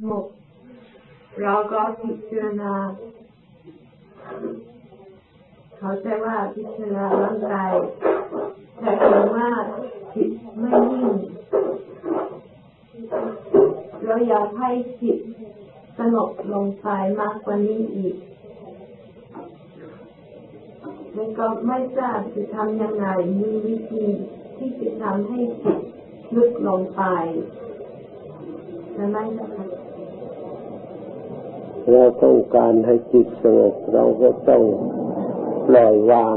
หมดเราก็พิจารณาเขาใจว่าพิจารณาร่างกายแต่เห็นว่าจิตไม่นิ่งเราอยากให้จิตสงบลงไปมากกว่านี้อีกแล้วก็ไม่ทราบจะทำยังไงมีวิธีที่จะทำให้จิตลึกลงไปไม่นะคะเราต้องการให้จิตสงบเราก็ต้องปล่อยวาง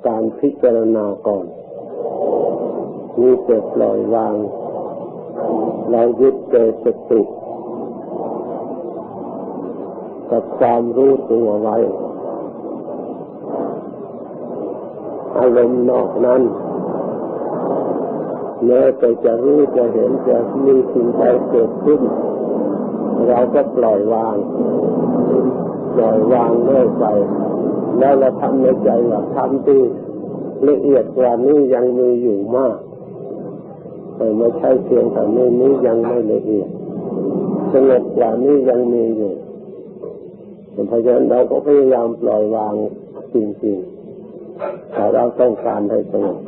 การพิจารณาก่อนมีแต่ปล่อยวางเรายึดแต่สติกับความรู้ตัวไว้อารมณ์นอกนั้นแม้แต่จะรู้จะเห็นจะมีสิ่งใดเกิดขึ้นเราก็ปล่อยวางเรื่อยไปแล้วเราทำในใจว่าทำที่ละเอียดกว่านี้ยังมีอยู่มากแต่ไม่ใช่เพียงแต่นี้ยังไม่ละเอียดสงบกว่านี้ยังมีอยู่เพราะฉะนั้นเราก็พยายามปล่อยวางจริงๆถ้าเราต้องการให้สงบ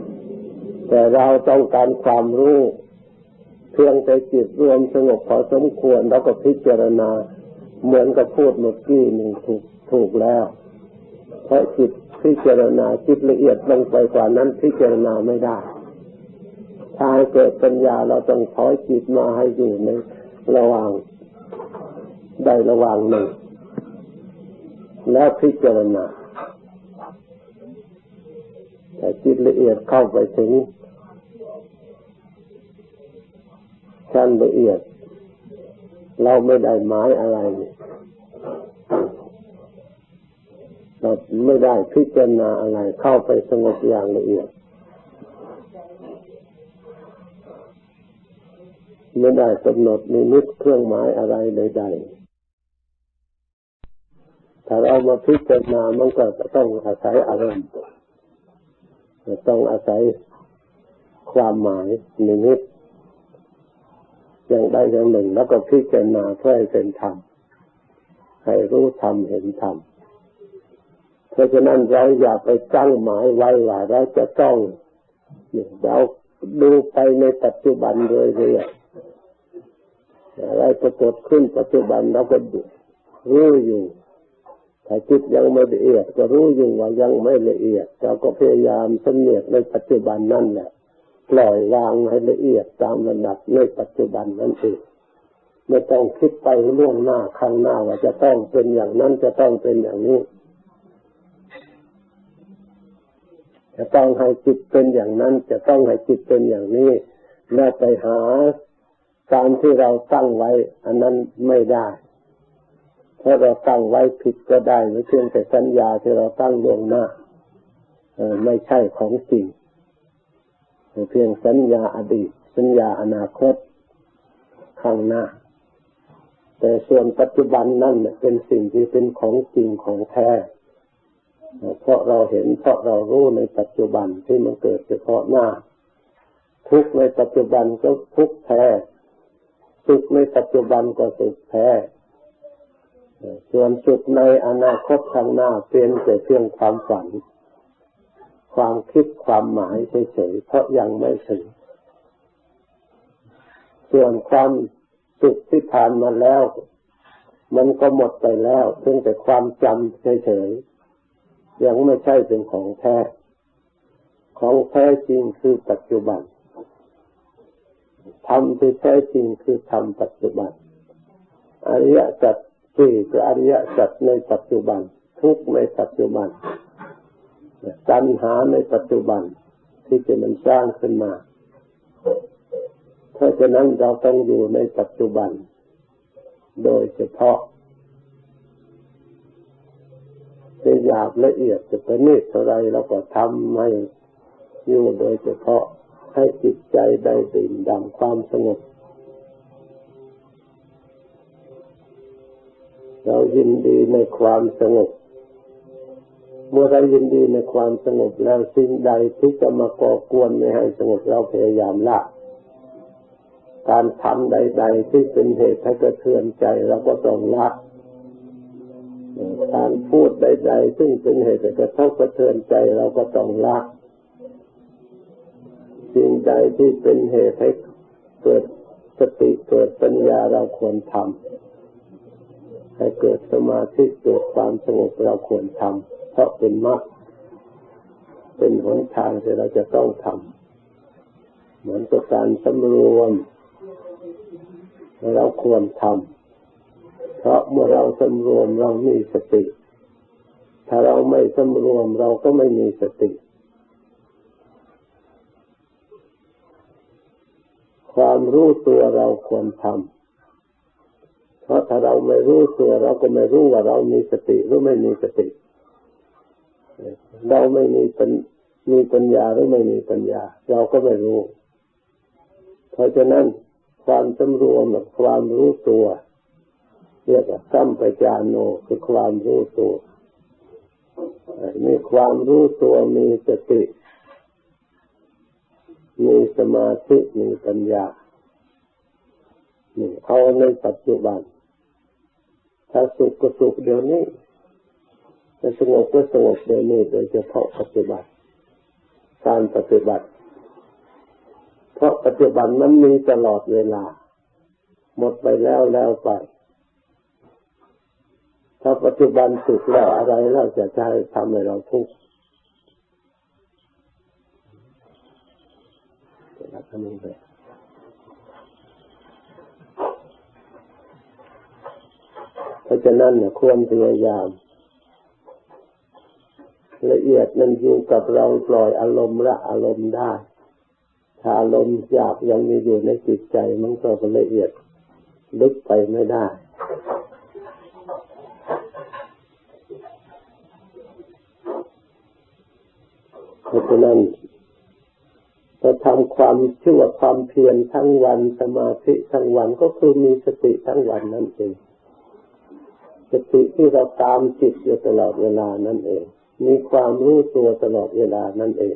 แต่เราต้องการความรู้เพียงแต่จิตรวมสงบพอสมควรแล้วก็พิจารณาเหมือนกับพูดเมื่อกี้หนึ่งถูกแล้วเพราะจิตพิจารณาจิตละเอียดลงไปกว่านั้นพิจารณาไม่ได้ถ้าให้เกิดปัญญาเราต้องถอยจิตมาให้อยู่ในระหว่างใดระหว่างหนึ่งแล้วพิจารณาแต่จิตละเอียดเข้าไปถึงชั้นละเอียดเราไม่ได้หมายอะไรเราไม่ได้พิจารณาอะไรเข้าไปสงบอย่างละเอียดไม่ได้กำหนดนิมิตเครื่องหมายอะไรใดๆถ้าเรามาพิจารณามันก็ต้องอาศัยอารมณ์ต้องอาศัยความหมายนิมิตอย่างใดอย่างหนึ่งแล้วก็พิจารณาเพื่อให้เป็นธรรมให้รู้ธรรมเห็นธรรมเพราะฉะนั้นเราอย่าไปตั้งหมายไว้ว่าเราจะต้องเราดูไปในปัจจุบันเรื่อยๆอะไรปรากฏขึ้นปัจจุบันเราก็รู้อยู่ถ้าจิตยังไม่ละเอียดก็รู้อยู่ว่ายังไม่ละเอียดเราก็พยายามสำเนียกในปัจจุบันนั่นแหละปล่อยวางให้ละเอียดตามระดับในปัจจุบันนั่นเองไม่ต้องคิดไปล่วงหน้าข้างหน้าว่าจะต้องเป็นอย่างนั้นจะต้องเป็นอย่างนี้จะต้องให้จิตเป็นอย่างนั้นจะต้องให้จิตเป็นอย่างนี้แล้วไปหาการที่เราตั้งไว้อันนั้นไม่ได้ถ้าเราตั้งไว้ผิดก็ได้ไม่เพียงแต่สัญญาที่เราตั้งล่วงหน้าไม่ใช่ของจริงเพียงสัญญาอดีตสัญญาอนาคตข้างหน้าแต่ส่วนปัจจุบันนั่นเป็นสิ่งที่เป็นของจริงของแท้เพราะเราเห็นเพราะเรารู้ในปัจจุบันที่มันเกิดเฉพาะหน้าทุกในปัจจุบันก็ทุกแท้สุขในปัจจุบันก็สุขแท้ส่วนสุขในอนาคตข้างหน้าเป็นแต่เพียงความฝันความคิดความหมายเฉยๆเพราะยังไม่ถึงส่วนความสุขที่ผ่านมาแล้วมันก็หมดไปแล้วเพียงแต่ความจำเฉยๆยังไม่ใช่เป็นของแท้ของแท้จริงคือปัจจุบันธรรมที่แท้จริงคือธรรมปัจจุบันอริยสัจสี่คืออริยสัจในปัจจุบันทุกข์ในปัจจุบันตัณหาในปัจจุบันที่จะมันสร้างขึ้นมาเพราะฉะนั้นเราต้องอยู่ในปัจจุบันโดยเฉพาะจะหยาบละเอียดจะประณีตเท่าไรเราก็ทำให้อยู่โดยเฉพาะให้จิตใจได้ดื่มด่ำความสงบเรายินดีในความสงบเมื่อเรายินดีในความสงบแล้วสิ่งใดที่จะมาก่อกวนไม่ให้สงบเราพยายามละ การทำใดๆที่เป็นเหตุให้กระเทือนใจเราก็ต้องละการพูดใดๆซึ่งเป็นเหตุให้กระทบกระเทือนใจเราก็ต้องละสิ่งใดที่เป็นเหตุให้เกิดสติเกิดปัญญาเราควรทำให้เกิดสมาธิเกิดความสงบเราควรทำเพราะเป็นมรรคเป็นหนทางที่เราจะต้องทำเหมือนกับการสำรวมเราควรทำเพราะเมื่อเราสำรวมเรามีสติถ้าเราไม่สำรวมเราก็ไม่มีสติความรู้ตัวเราควรทำเพราะถ้าเราไม่รู้ตัวเราก็ไม่รู้ว่าเรามีสติหรือไม่มีสติเราไม่มีปัญญาหรือไม่มีปัญญาเราก็ไม่รู้เพราะฉะนั้นความสำรวมกับความรู้ตัวเรียกว่าสัมปชัญญะคือความรู้ตัวมีความรู้ตัวมีสติมีสมาธิมีปัญญาเอาในปัจจุบันถ้าสุขก็สุขเดี๋ยวนี้ถ้าสงบก็สงบเดี๋ยวนี้โดยเฉพาะปัจจุบันการปฏิบัติเพราะปัจจุบันมันมีตลอดเวลาหมดไปแล้วไปถ้าปัจจุบันสุขแล้วอะไรเราจะใช้ทำให้เราทุกข์เพราะฉะนั้นควรพยายามละเอียดนั้นอยู่กับเราปล่อยอารมณ์ละอารมณ์ได้ถ้าอารมณ์หยาบยังมีอยู่ในจิตใจมันก็ละเอียดลึกไปไม่ได้เพราะฉะนั้นเราทำความชื่อว่าความเพียรทั้งวันสมาธิทั้งวันก็คือมีสติทั้งวันนั่นเองสติที่เราตามจิตอยู่ตลอดเวลานั่นเองมีความรู้ตัวตลอดเวลานั่นเอง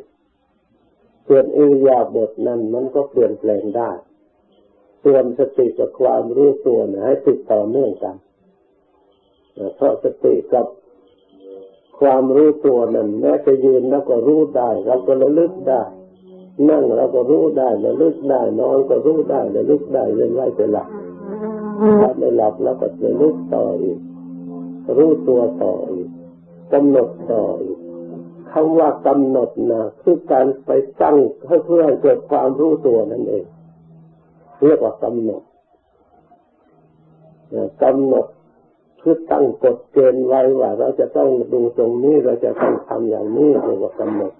ส่วนอิริยาบถนั้นมันก็เปลี่ยนแปลงได้ส่วนสติกับความรู้ตัวให้ติดต่อเนื่องกันเพราะสติกับความรู้ตัวนั้นแม้จะยืนแล้วก็รู้ได้เราก็ระลึกได้นั่งเราก็รู้ได้ระลึกได้นอนก็รู้ได้ระลึกได้เว้นไว้แต่หลับถ้าไม่หลับแล้วก็ระลึกต่ออีกรู้ตัวต่ออีกกำหนดต่ออีกคำว่ากำหนดนะคือการไปตั้งเพื่อให้เกิดความรู้ตัวนั่นเองเรียกว่ากำหนดกำหนดคือตั้งกฎเกณฑ์ไว้ว่าเราจะต้องดูตรงนี้เราจะต้องทำอย่างนี้เรียกว่ากำหนด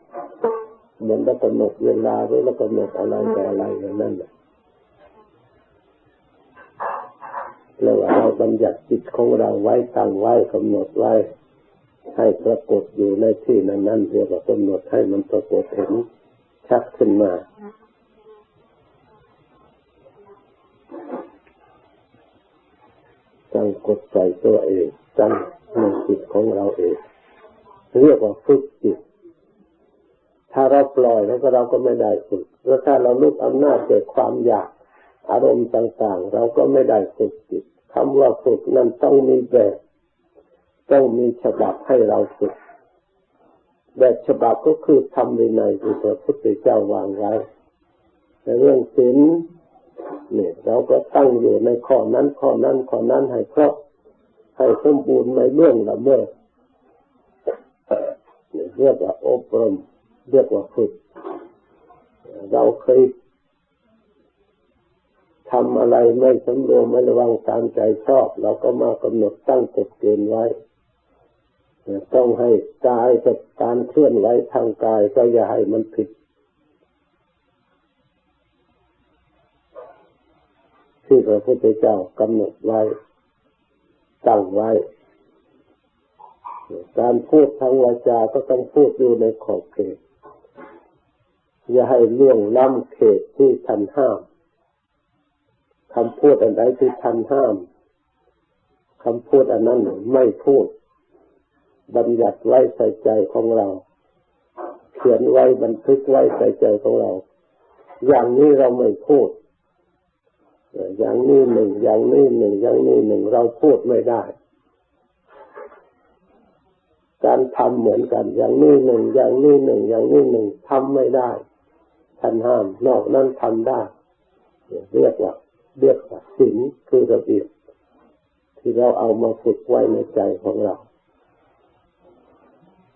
เหมือนเรากำหนดเวลาหรือเรากำหนดอะไรแต่อะไรอย่างนั้นแล้วเราบัญญัติจิตของเราไว้ตั้งไว้กำหนดไว้ให้ปรากฏอยู่ในที่นั้นๆเรียกว่ากำหนดให้มันปรากฏเห็นชัดขึ้นมาตั้งกฎใจตัวเองตั้งในจิตของเราเองเรียกว่าฝึกจิตถ้าเราปล่อยแล้วก็เราก็ไม่ได้ฝึกแล้วถ้าเราลุกอำนาจเกิดความอยากอารมณ์ต่างๆเราก็ไม่ได้ฝึกจิตคำว่าฝึกนั้นต้องมีแบบต้องมีฉบับให้เราฝึกแบบฉบับก็คือธรรมวินัยที่พระพุทธเจ้าวางไว้ในเรื่องศีลเนี่ยเราก็ตั้งอยู่ในข้อนั้นให้ครบให้สมบูรณ์ในเรื่องละเมิดเรียกว่าอบรมเรียกว่าฝึกเราเคยทำอะไรไม่สำรวมไม่ระวังตามใจชอบเราก็มากำหนดตั้งกฎเกณฑ์ไว้ต้องให้กายกับการเคลื่อนไหวทางกายก็อย่าให้มันผิดที่พระพุทธเจ้ากำหนดไว้ตั้งไว้การพูดทางวาจาก็ต้องพูดอยู่ในขอบเขตอย่าให้ล่วงล้ำเขตที่ท่านห้ามคำพูดอันใดที่ท่านห้ามคำพูดอันนั้นไม่พูดบัญญัติไว้ใส่ใจของเราเขียนไว้บันทึกไว้ใส่ใจของเราอย่างนี้เราไม่พูด อย่างนี้หนึ่งอย่างนี้หนึ่งอย่างนี้หนึ่งเราพูดไม่ได้การทำเหมือนกันอย่างนี้หนึ่งอย่างนี้หนึ่งอย่างนี้หนึ่งทำไม่ได้ท่านห้ามนอกนั้นทำได้เรียกว่าศีลคือระเบียบที่เราเอามาฝึกไว้ในใจของเรา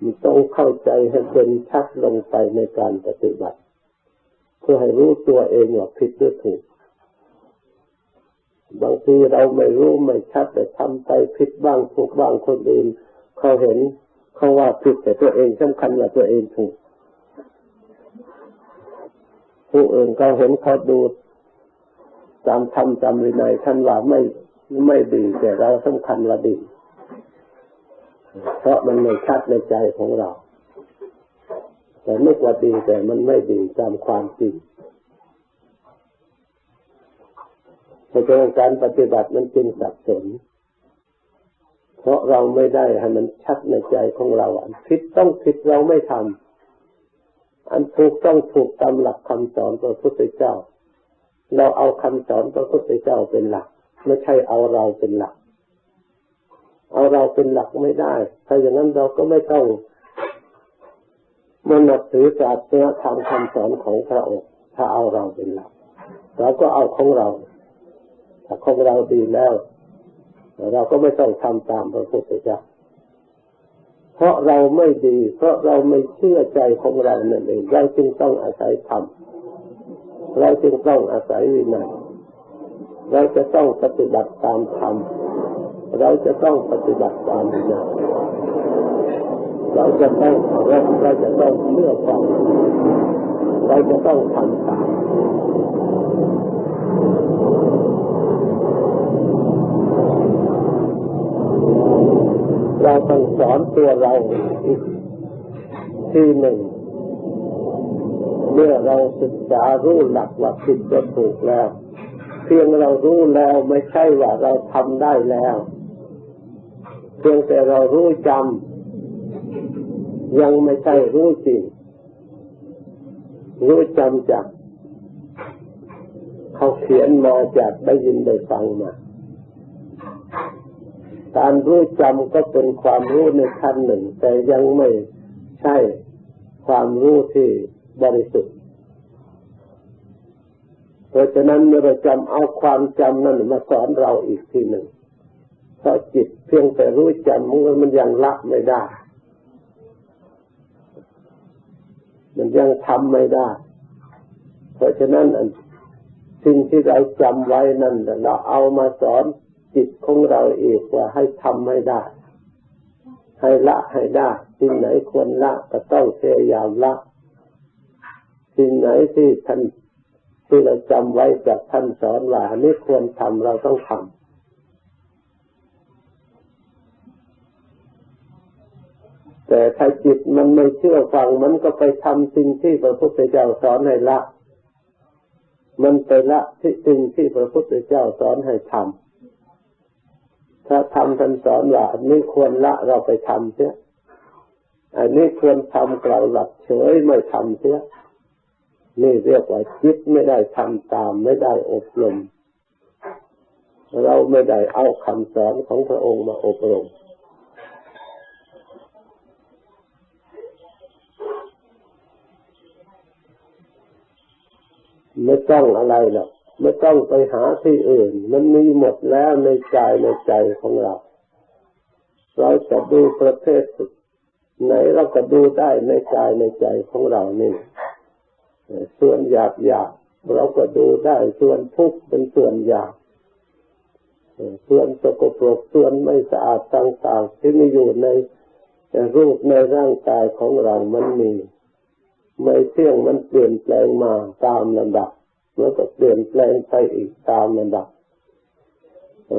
มันต้องเข้าใจให้เป็นชัดลงไปในการปฏิบัติเพื่อให้รู้ตัวเองว่าผิดหรือถูกบางทีเราไม่รู้ไม่ชัดแต่ทำไปผิดบ้างถูกบ้างคนอื่นเขาเห็นเขาว่าผิดแต่ตัวเองสำคัญว่าตัวเองถูกผู้อื่นเขาเห็นเขาดูตามธรรมตามวินัยท่านว่าไม่ดีแต่เราสำคัญว่าดีเพราะมันไม่ชัดในใจของเราแต่นึกว่าดีแต่มันไม่ดีตามความจริงเพราะฉะนั้นการปฏิบัติมันจึงสับสนเพราะเราไม่ได้ให้มันชัดในใจของเราอันผิดต้องผิดเราไม่ทำอันถูกต้องถูกตามหลักคำสอนพระพุทธเจ้าเราเอาคำสอนพระพุทธเจ้าเป็นหลักไม่ใช่เอาเราเป็นหลักเอาเราเป็นหลักไม่ได้ถ้าอย่างนั้นเราก็ไม่ต้องมานับถือศาสนาธรรมคำสอนของพระองค์ถ้าเอาเราเป็นหลักเราก็เอาของเราถ้าของเราดีแล้วเราก็ไม่ต้องทำตามพระพุทธเจ้าเพราะเราไม่ดีเพราะเราไม่เชื่อใจของเรานั่นเองเราจึงต้องอาศัยธรรมเราจึงต้องอาศัยวินัยเราจะต้องปฏิบัติตามธรรมเราจะต้องปฏิบัติตามวินัยเราจะต้องเราจะต้องเชื่อฟังเราจะต้องทำตามเราต้องสอนตัวเราอีกทีหนึ่งเมื่อเราศึกษารู้หลักว่าผิดก็ถูกแล้วเพียงเรารู้แล้วไม่ใช่ว่าเราทำได้แล้วเพียงแต่เรารู้จำยังไม่ใช่รู้จริงรู้จำจากเขาเขียนมาจากได้ยินได้ฟังมาการรู้จำก็เป็นความรู้ในขั้นหนึ่งแต่ยังไม่ใช่ความรู้ที่บริสุทธิ์เพราะฉะนั้นเมื่อเราจำเอาความจำนั้นมาสอนเราอีกทีหนึ่งเพราะจิตเพียงแต่รู้จำมันยังละไม่ได้มันยังทำไม่ได้เพราะฉะนั้นสิ่งที่เราจำไว้นั่นเราเอามาสอนจิตของเราอีกว่าให้ทำให้ได้ให้ละให้ได้สิ่งไหนควรละก็ต้องพยายามละสิ่งไหนที่เราจำไว้จากท่านสอนว่าอันนี้ควรทำเราต้องทำแต่ถ้าจิตมันไม่เชื่อฟังมันก็ไปทำสิ่งที่พระพุทธเจ้าสอนให้ละมันไปละสิ่งที่พระพุทธเจ้าสอนให้ทำถ้าทำท่านสอนว่าอันนี้ควรละเราไปทำเสียอันนี้ควรทำเราหลับเฉยไม่ทำเสียนี่เรียกว่าจิตไม่ได้ทำตามไม่ได้อบรมเราไม่ได้เอาคำสอนของพระองค์มาอบรมไม่ต้องอะไรหรอกไม่ต้องไปหาที่อื่นมันมีหมดแล้วในใจของเราเราจะดูประเภทไหนเราก็ดูได้ในใจของเรานี่ส่วนหยาบเราก็ดูได้ส่วนทุกข์เป็นส่วนหยาบส่วนสกปรกส่วนไม่สะอาดต่างๆที่มีอยู่ในรูปในร่างกายของเรามันมีไม่เที่ยงมันเปลี่ยนแปลงมาตามลำดับแล้วก็เปลี่ยนแปลงไปอีกตามลำดับ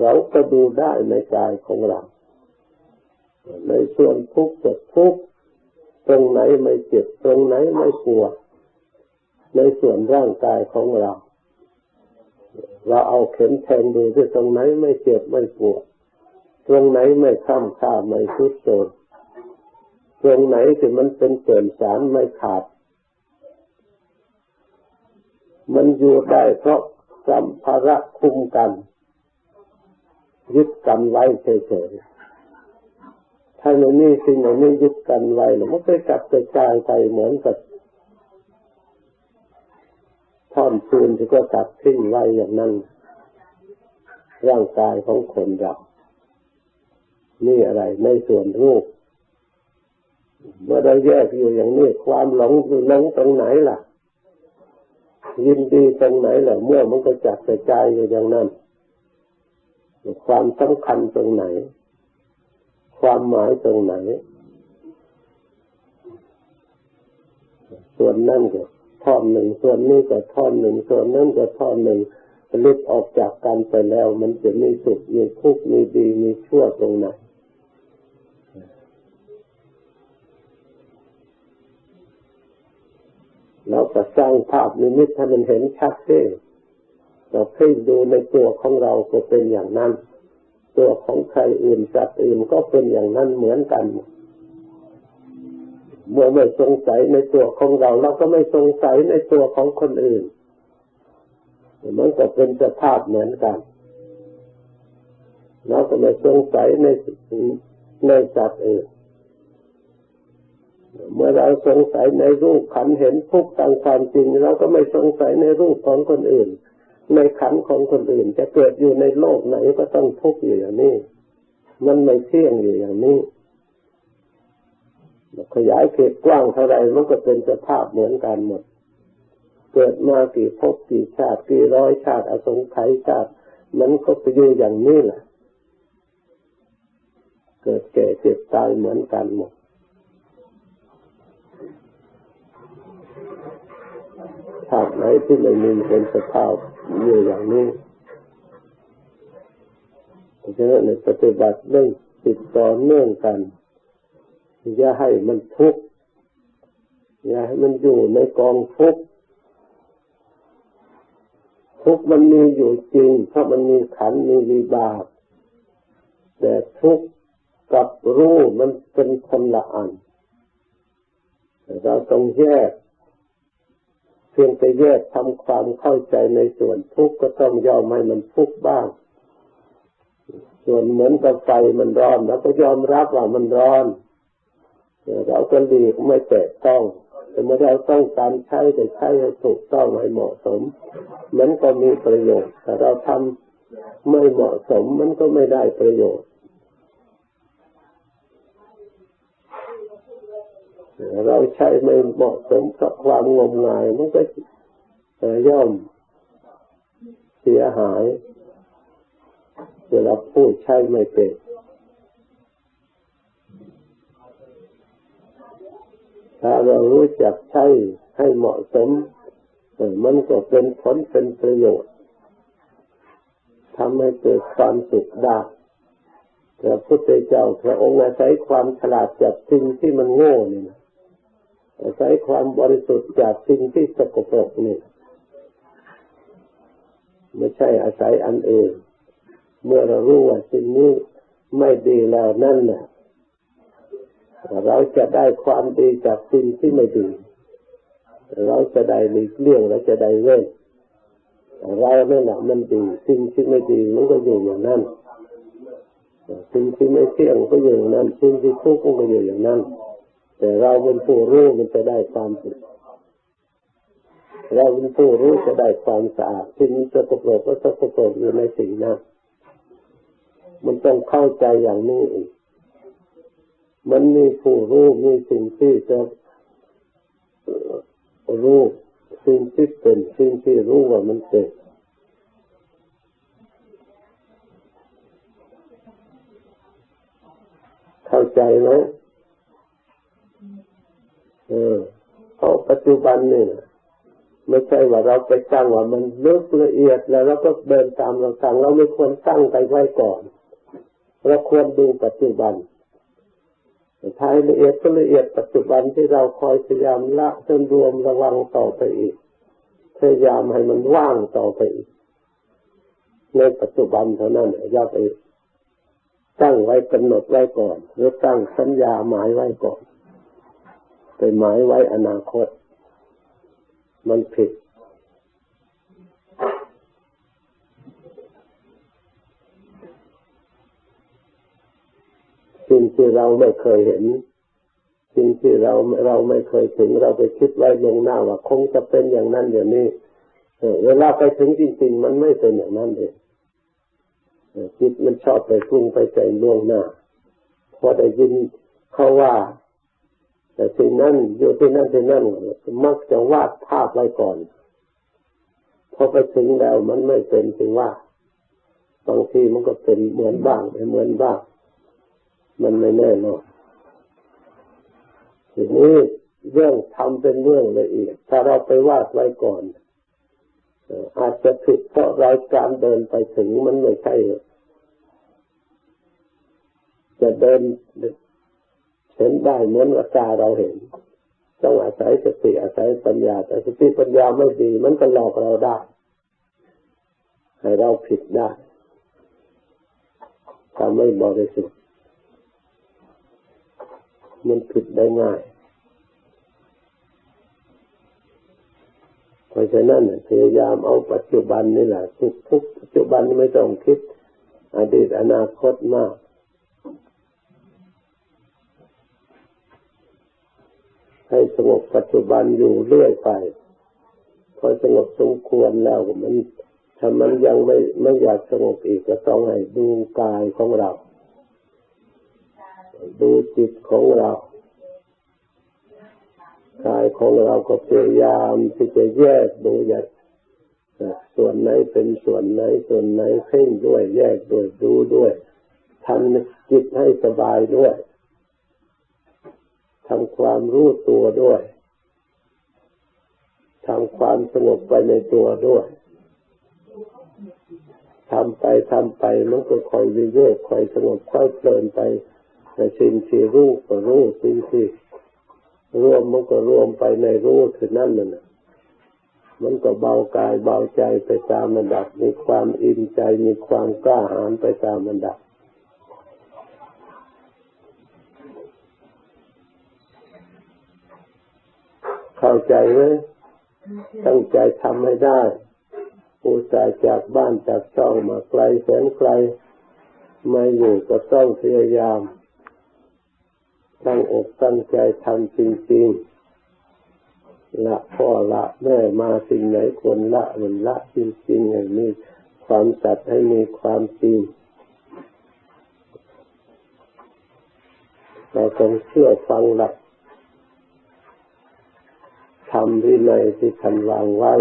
เราก็ดูได้ในกายของเราในส่วนทุกข์ตรงไหนไม่เจ็บตรงไหนไม่ปวดในส่วนร่างกายของเราเอาเข็มแทงดูที่ตรงไหนไม่เจ็บไม่ปวดตรงไหนไม่ค้ำค่าไม่ทรุดโทรมตรงไหนที่มันเป็นเศษสารไม่ขาดมันอยู่ได้เพราะ สัมภาระคุมกันยึดกันไว้เฉยๆถ้าอย่างนี้สิ่งเหล่านี้ยึดกันไว้แล้วมันก็กลับกระจายไปเหมือนกับท่อนฟืนที่ก็ตัดทิ้งไว้อย่างนั้นร่างกายของคนเรานี่อะไรในส่วนรูปเมื่อเราแยกอยู่อย่างนี้ความหลงตรงไหนล่ะยินดีตรงไหนล่ะเมื่อมันก็จัดกระจายอยู่อย่างนั้นความสำคัญตรงไหนความหมายตรงไหนส่วนนั่นก็ท่อนหนึ่งส่วนนี้ก็ท่อนหนึ่งส่วนนั้นก็ท่อนหนึ่งหลุดออกจากกันไปแล้วมันจะมีสุขมีทุกข์มีดีมีชั่วตรงไหนเราก็สร้างภาพนิมิตให้มันเห็นชัดเจนเราเพ่งดูในตัวของเราก็เป็นอย่างนั้นตัวของใครอื่นสัตว์อื่นก็เป็นอย่างนั้นเหมือนกันเมื่อไม่สงสัยในตัวของเราเราก็ไม่สงสัยในตัวของคนอื่นมันก็เป็นสภาพเหมือนกันเราก็ไม่สงสัยในสัตว์อื่นเมื่อเราสงสัยในรูปขันธ์เห็นทุกข์ตามความจริงเราก็ไม่สงสัยในรูปของคนอื่นในขันธ์ของคนอื่นจะเกิดอยู่ในโลกไหนก็ต้องทุกข์อยู่อย่างนี้มันไม่เที่ยงอยู่อย่างนี้ขยายเขตกว้างเท่าไรมันก็เป็นสภาพเหมือนกันหมดเกิดมากี่ภพกี่ชาติกี่ร้อยชาติอสงไขยชาติมันก็ไปอยู่อย่างนี้แหละเกิดแก่เจ็บตายเหมือนกันหมดชาติไหนที่ไม่มีเป็นสภาพอยู่อย่างนี้เพราะฉะนั้นในปฏิบัติเรื่องติดต่อเนื่องกันอย่าให้มันทุกข์อย่าให้มันอยู่ในกองทุกข์ทุกข์มันมีอยู่จริงเพราะมันมีขันธ์มีวิบากแต่ทุกข์กับรู้มันเป็นคนละอันเราต้องแยกเพียงแต่แยกทำความเข้าใจในส่วนทุกข์ก็ต้องยอมให้มันทุกข์บ้างส่วนเหมือนกับไฟมันร้อนเราก็ยอมรับว่ามันร้อนเราก็หลีกไม่แตะต้องแต่เมื่อเราต้องการใช้แต่ใช้ให้ถูกต้องให้เหมาะสมมันก็มีประโยชน์แต่เราทำไม่เหมาะสมมันก็ไม่ได้ประโยชน์เราใช้ไม่เหมาะสมกับความงมงายมันก็ย่อมเสียหายเวลาพูดใช้ไม่เป็นถ้าเรารู้จักใช้ให้เหมาะสมมันก็เป็นผลเป็นประโยชน์ทำให้เกิดความสุขได้พระพุทธเจ้าพระองค์อาศัยความฉลาดจากสิ่งที่มันโง่นี่นะอาศัยความบริสุทธิ์จากสิ่งที่สกปรกนี่ไม่ใช่อาศัยอันอื่นเมื่อเรารู้ว่าสิ่งนี้ไม่ดีแล้วนั่นน่ะเราจะได้ความดีจากสิ่งที่ไม่ดีเราจะได้หลีกเลี่ยงเราจะได้เว้นเราเนี่ยนะมันดีสิ่งที่ไม่ดีมันก็อยู่อย่างนั้นสิ่งที่ไม่เที่ยงก็อยู่อย่างนั้นสิ่งที่ทุกข์ก็อยู่อย่างนั้นแต่เราเป็นผู้รู้มันจะได้ความสุขเราเป็นผู้รู้จะได้ความสะอาดสิ่งสกปรกก็สกปรกอยู่ในสิ่งนั้นมันต้องเข้าใจอย่างนี้อีกมันมีผู้รู้มีสิ่งที่จะรู้สิ่งที่เป็นสิ่งที่รู้ว่ามันเป็นเข้าใจไหมเพราะปัจจุบันนี่ไม่ใช่ว่าเราไปตั้งว่ามันลึกละเอียดแล้วเราก็เดินตามเราตั้งเราไม่ควรตั้งไปไว้ก่อนเราควรดูปัจจุบันท้ายละเอียดก็ละเอียดปัจจุบันที่เราคอยพยายามละจนรวมระวังต่อไปอีกพยายามให้มันว่างต่อไปอีกในปัจจุบันเท่านั้นอย่าไปตั้งไว้กำหนดไว้ก่อนหรือตั้งสัญญาหมายไว้ก่อนไปหมายไว้อนาคตมันผิด สิ่งที่เราไม่เคยเห็นสิ่งที่เราไม่เคยถึงเราไปคิดไว้ล่วงหน้าว่าคงจะเป็นอย่างนั้นอย่างนี้เวลาไปถึงจริงๆมันไม่เป็นอย่างนั้นเองจิตมันชอบไปปรุงไปใจล่วงหน้าพอได้ยินเขาว่าแต่สิ่งนั้นอยู่ที่นั่นที่นั่นมักจะวาดภาพไว้ก่อนพอไปถึงแล้วมันไม่เป็นจริงว่าบางทีมันก็เป็นเหมือนบ้างไม่เหมือนบ้างมันไม่แน่นอนทีนี้เรื่องทำเป็นเรื่องละเอียดถ้าเราไปวาดไว้ก่อนอาจจะผิดเพราะรายการเดินไปถึงมันไม่ใช่จะเดินเห็นได้เหมือนว่าตาเราเห็นต้องอาศัยสติอาศัยปัญญาแต่สติปัญญาไม่ดีมันก็หลอกเราได้ให้เราผิดได้ทำไม่บริสุทธิ์มันผิดได้ง่ายเพราะฉะนั้นพยายามเอาปัจจุบันนี่แหละทุกปัจจุบันไม่ต้องคิดอดีตอนาคตมากให้สงบปัจจุบันอยู่เรื่อยไปพอสงบสมควรแล้วมันถ้ามันยังไม่อยากสงบอีกก็ต้องให้ดูกายของเราดูจิตของเรากายของเราก็พยายามที่จะแยกดูอย่างส่วนไหนเป็นส่วนไหนส่วนไหนเพ่งด้วยแยกด้วยดูด้วยทำจิตให้สบายด้วยทำความรู้ตัวด้วยทำความสงบไปในตัวด้วยทำไปมันก็ค่อยวิเวกค่อยสงบค่อยเพลินไปแต่สิ่งที่รู้ก็รู้สิ่งที่รวมมันก็รวมไปในรู้คือนั่นน่ะมันก็เบากายเบาใจไปตามลำดับมีความอิ่มใจมีความกล้าหาญไปตามลำดับเข้าใจไหมตั้งใจทำให้ได้อุตส่าห์จากบ้านจากช่องมาไกลแสนไกลมาอยู่ก็ต้องพยายามตั้งอกตั้งใจทำจริงๆละพ่อละแม่มาสิ่งไหนควรละมันละจริงๆให้มีความสัตย์ให้มีความจริงเราต้องเชื่อฟังหลักธรรมวินัยที่ท่านวางไว้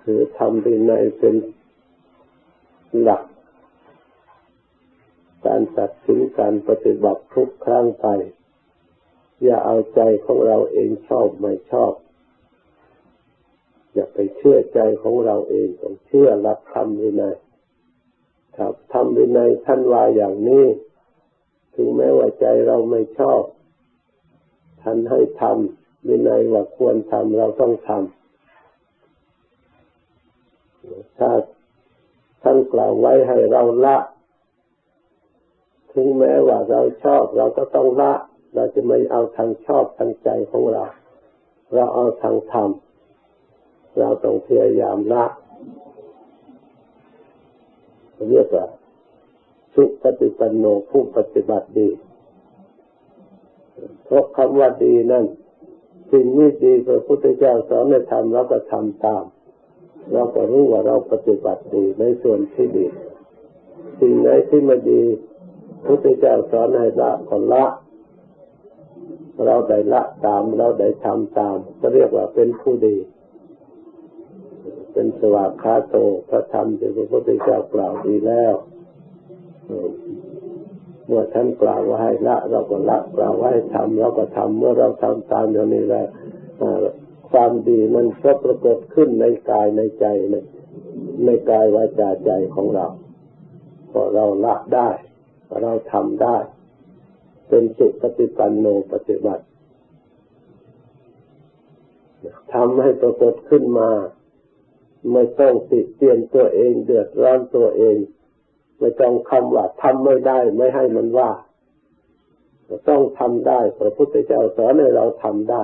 คือธรรมวินัยเป็นหลักการตัดสินการปฏิบัติทุกครั้งไปอย่าเอาใจของเราเองชอบไม่ชอบอย่าไปเชื่อใจของเราเองต้องเชื่อหลักธรรมวินัยครับธรรมวินัยท่านว่าอย่างนี้ถึงแม้ว่าใจเราไม่ชอบท่านให้ทำวินัยว่าควรทำเราต้องทำถ้าท่านกล่าวไว้ให้เราละถึงแม้ว่าเราชอบเราก็ต้องละเราจะไม่เอาทางชอบทางใจของเราเราเอาทางธรรมเราต้องพยายามละเรียกว่าสุปฏิปันโนผู้ปฏิบัติดีเพราะคำว่าดีนั่นสิ่งนี้ดีพระพุทธเจ้าสอนให้ทำเราก็ทำตามเราก็รู้ว่าเราปฏิบัติดีในส่วนที่ดีสิ่งไหนที่ไม่ดีพระพุทธเจ้าสอนให้ละก็ละเราได้ละตามเราได้ทำตามก็เรียกว่าเป็นผู้ดีเป็นสวากขาโตพระธรรมที่พระพุทธเจ้ากล่าวดีแล้วเมื่อท่านกล่าวว่าให้ละเราก็ละกล่าวว่าให้ทำเราก็ทำเมื่อเราทำตามอย่างนี้แล้วความดีนั้นก็ปรากฏขึ้นในกายในใจในกายวาจาใจของเราพอเราละได้เราทำได้เป็นสุปฏิปันโนปฏิบัติทำให้ปรากฏขึ้นมาไม่ต้องติเตียนตัวเองเดือดร้อนตัวเองไม่ต้องคำว่าทำไม่ได้ไม่ให้มันว่าต้องทำได้พระพุทธเจ้าสอนให้เราทำได้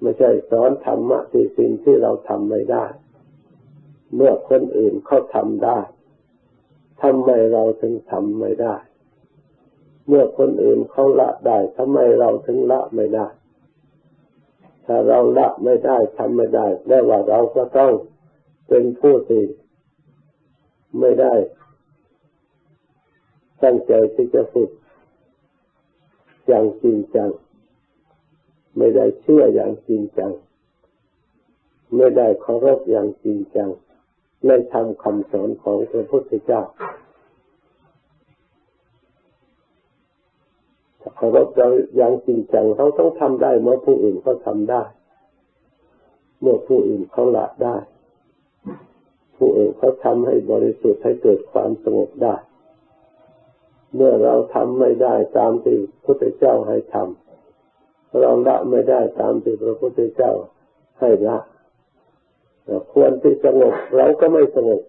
ไม่ใช่สอนธรรมะที่สิ่งที่เราทำไม่ได้เมื่อคนอื่นเขาทำได้ ทำไมเราถึงทำไม่ได้เมื่อคนอื่นเขาละได้ทำไมเราถึงละไม่ได้ถ้าเราละไม่ได้ทำไม่ได้แปลว่าเราก็ต้องเป็นผู้ที่ไม่ได้ตั้งใจที่จะฝึกอย่างจริงจังไม่ได้เชื่ออย่างจริงจังไม่ได้เคารพอย่างจริงจังในธรรมคำสอนของพระพุทธเจ้าถ้าเคารพอย่างจริงจังเขาต้องทำได้เมื่อผู้อื่นเขาทำได้เมื่อผู้อื่นเขาละได้ผู้อื่นเขาทำให้บริสุทธิ์ให้เกิดความสงบได้เมื่อเราทำไม่ได้ตามที่พระพุทธเจ้าให้ทำเราละไม่ได้ตามที่พระพุทธเจ้าให้ละควรที่สงบเราก็ไม่สงบ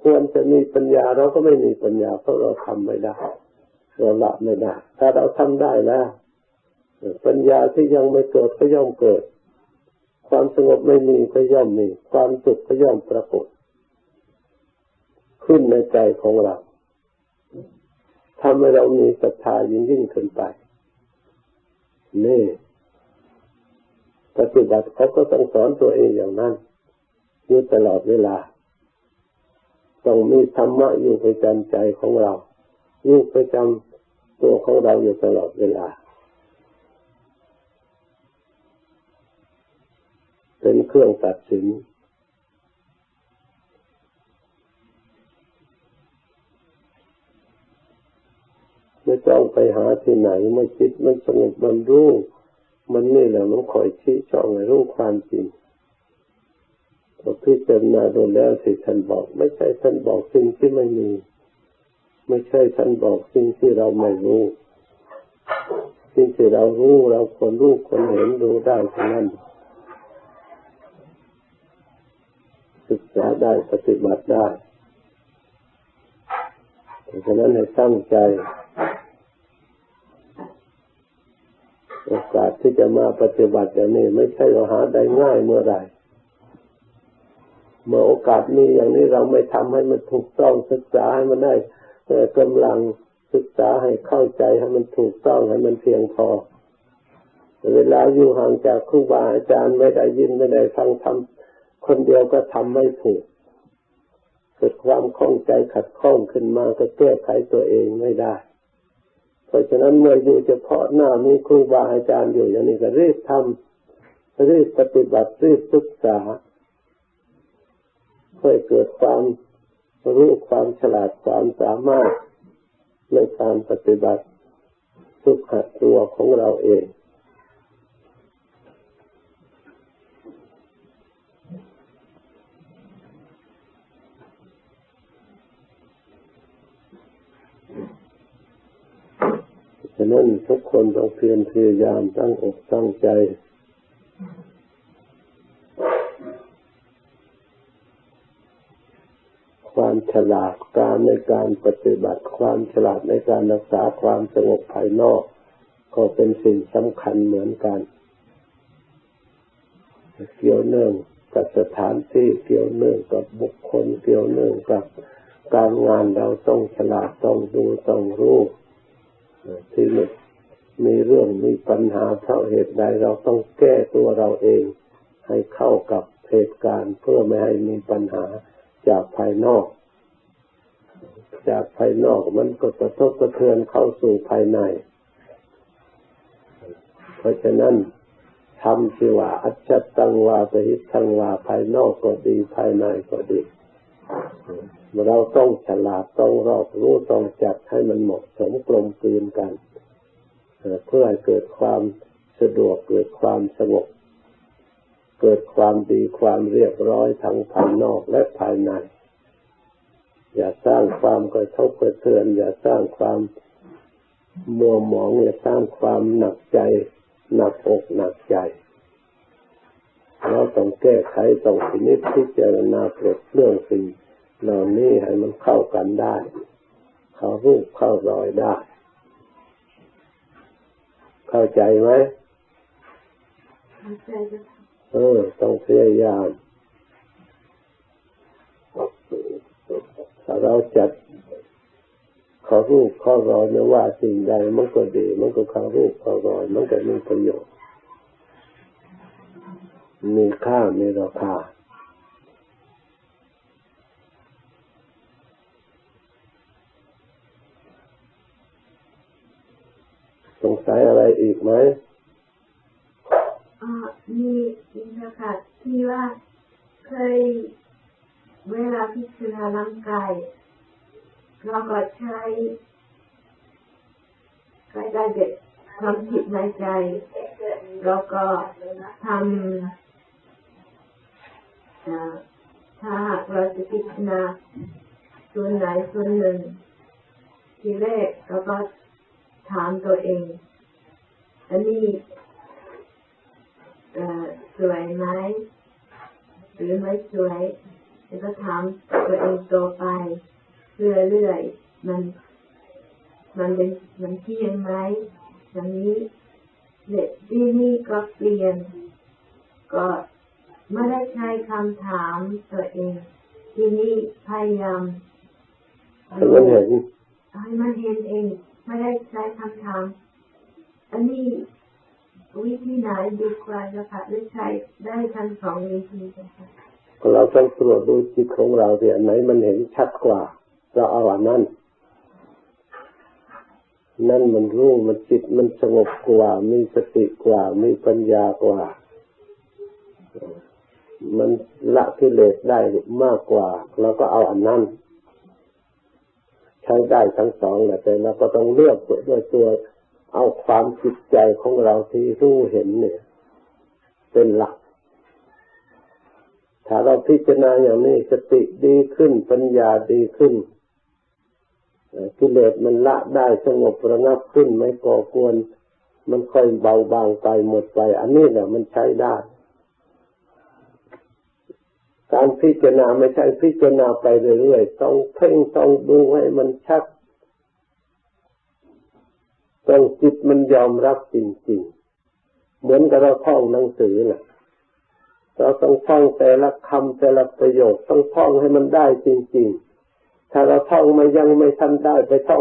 ควรจะมีปัญญาเราก็ไม่มีปัญญาเพราะเราทำไม่ได้เราละไม่ได้ถ้าเราทำได้แล้วปัญญาที่ยังไม่เกิดก็ย่อมเกิดความสงบไม่มีก็ย่อมมีความสุขก็ย่อมปรากฏขึ้นในใจของเราทำให้เรามีศรัทธายิ่งขึ้นไปนี่ปฏิบัติเขาก็ต้องสอนตัวเองอย่างนั้นอยู่ตลอดเวลาต้องมีธรรมะอยู่ประจำใจของเราอยู่ประจำตัวของเราอยู่ตลอดเวลาเป็นเครื่องตัดสินไม่ต้องไปหาที่ไหนไม่คิดมันสงบมันรู้มันนี่แหละมันคอยชี้ช่องให้รู้ความจริงพอพิจารณาดูแล้วสิท่านบอกไม่ใช่ท่านบอกสิ่งที่ไม่มีไม่ใช่ท่านบอกสิ่งที่เราไม่รู้สิ่งที่เรารู้เราคนรู้คนเห็นรู้ได้ทั้งนั้นศึกษาได้ปฏิบัติได้เพราะฉะนั้นให้ตั้งใจโอกาสที่จะมาปฏิบัติอย่างนี้ไม่ใช่ว่าหาได้ง่ายเมื่อไหร่เมื่อโอกาสมีอย่างนี้เราไม่ทำให้มันถูกต้องศึกษาให้มันได้กำลังศึกษาให้เข้าใจให้มันถูกต้องให้มันเพียงพอเวลาอยู่ห่างจากครูบาอาจารย์ไม่ได้ยินไม่ได้ฟังธรรมคนเดียวก็ทำไม่ถูกเกิดความข้องใจขัดข้องขึ้นมาก็แก้ไขตัวเองไม่ได้เพราะฉะนั้นเมื่ออยู่เฉพาะหน้ามีครูบาอาจารย์อยู่อย่างนี้ก็รีบทำรีบปฏิบัติรีบศึกษาเพื่อเกิดความรู้ความฉลาดความสามารถในการปฏิบัติฝึกหัดตัวของเราเองฉะนั้นทุกคนต้องเพียรพยายามตั้งอกตั้งใจความฉลาดการในการปฏิบัติความฉลาดในการรักษาความสงบภายนอกก็เป็นสิ่งสำคัญเหมือนกันเกี่ยวเนื่องกับสถานที่เกี่ยวเนื่องกับบุคคลเกี่ยวเนื่องกับการงานเราต้องฉลาดต้องดูต้องรู้ที่มีเรื่องมีปัญหาเพราะเหตุใดเราต้องแก้ตัวเราเองให้เข้ากับเหตุการณ์เพื่อไม่ให้มีปัญหาจากภายนอกมันก็กระทบกระเทือนเข้าสู่ภายในเพราะฉะนั้นทำที่ว่าอัจฉตังวาปหิทังวาภายนอกก็ดีภายในก็ดีเราต้องฉลาดต้องรอบรู้ต้องจัดให้มันเหมาะสมกลมกลืนกันเพื่อให้เกิดความสะดวกเกิดความสงบเกิดความดีความเรียบร้อยทั้งภายนอกและภายในอย่าสร้างความกระทบกระเทือนอย่าสร้างความมัวหมองอย่าสร้างความหนักใจหนักอกหนักใจเราต้องแก้ไขต้องพิจารณาปลดเปลื้องสิ่งเหล่านี้ให้มันเข้ากันได้เข้ารูปเข้ารอยได้เข้าใจไหมเข้าใจต้องพยายามถ้าเราจัด ข้อรูปข้อรอยไม่ว่าสิ่งใดมันก็ดีมันก็ข้อรูปข้อรอยมันก็มีประโยชน์มีค่ามีราคาสงสัยอะไรอีกไหมมีนะคะที่ว่าเคยเวลาพิจารณาร่างกายเราก็ใช้ได้เด็ดความคิดในใจแล้วก็ทำถ้าเราจะพิจารณาส่วนไหนส่วนหนึ่งทีแรกเราก็ถามตัวเองอันนี้สวยไหมหรือไม่สวยแล้วก็ถามตัวเองต่อไปเรื่อยๆมันเที่ยงไหมอย่างนี้เด็กที่นี่ก็เปลี่ยนก็ไม่ได้ใช้คำถามตัวเองที่นี่พยายามให้มันเห็นเองไม่ได้ใช้คำถามอันนี้วิธีไหนดีกว่านะคะหรือใช้ได้ทั้งสองวิธีนะคะเราต้องตรวจดูจิตของเราที่อันไหนมันเห็นชัดกว่าเราเอาอันนั้นมันรู้มันจิตมันสงบกว่ามีสติกว่ามีปัญญากว่ามันละกิเลสได้มากกว่าเราก็เอาอันนั้นใช้ได้ทั้งสองแหละแต่เราก็ต้องเลือกด้วยตัวเอาความจิตใจของเราที่รู้เห็นเนี่ยเป็นหลักถ้าเราพิจารณาอย่างนี้สติดีขึ้นปัญญาดีขึ้นกิเลสมันละได้สงบระงับขึ้นไม่ก่อกวนมันค่อยเบาบางไปหมดไปอันนี้แหละมันใช้ได้การพิจารณาไม่ใช่พิจารณาไปเรื่อยๆต้องเพ่งต้องดูให้มันชัดต้องจิตมันยอมรับจริงๆเหมือนกับเราท่องหนังสือน่ะเราต้องท่องแต่ละคำแต่ละประโยคต้องท่องให้มันได้จริงๆถ้าเราท่องยังไม่ทันได้ไปท่อง